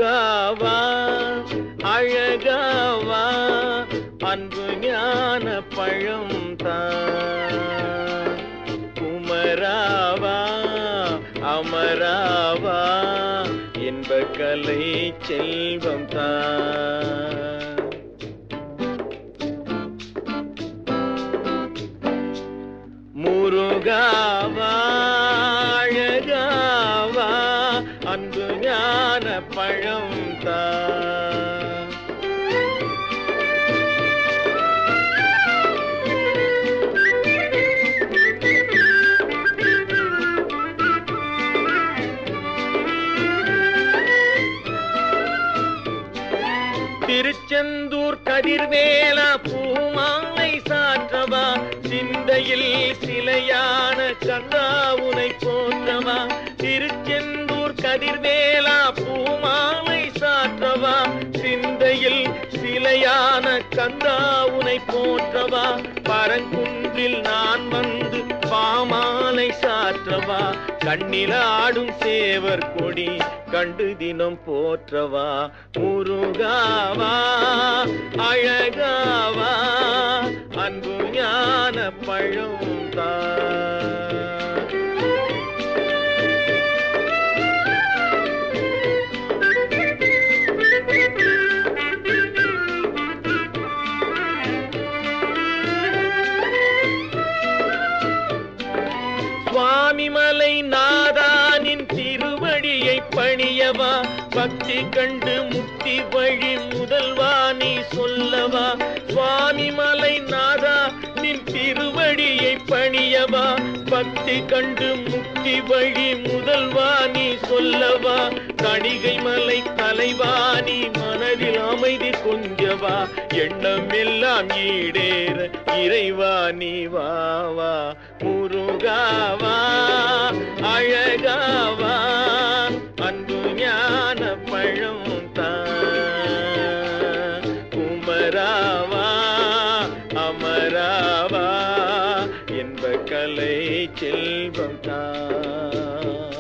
முருகாவா அழகாவா அன்பு ஞான பழம் தான். குமராவா அமராவா இன்ப கலை செல்வம் தான். முருகாவா அழகாவா அன்பு ஞான பழம் தான். திருச்செந்தூர் கதிர்வேலா பூமாலை சாற்றவா சிந்தையில் சிலையான கந்தாவுனை போற்றவா. திருச்செந்தூர் கதிர்வேலா பூமாலை சாற்றவா சிந்தையில் சிலையான கந்தாவுனை போற்றவா. பரங்குன்றில் நான் வந்து பாமாலை சாற்றவா கண்ணில் ஆடும் சேவர் கொடி கண்டு தினம் போற்றவா. முருகாவா அழகாவா அன்பு ஞான பழம் தான். சுவாமிமலை நாதானின் திருவடியை பணியவா பக்தி கண்டு முக்தி வழி முதல்வா நீ சொல்லவா. சுவாமிமலை நாதா நின் திருவடியை பணியவா பக்தி கண்டு முக்தி வழி முதல்வா நீ சொல்லவா. கணிகை மலை தலைவாணி மனதில் அமைதி கொஞ்சவா எண்ணம் எல்லாம் ஈடேற இறைவா நீ வாவா. முருகாவா அழகாவா அன்பு ஞான பழம் தான். குமராவா அமராவா என்ப கலை செல்வம் தான்.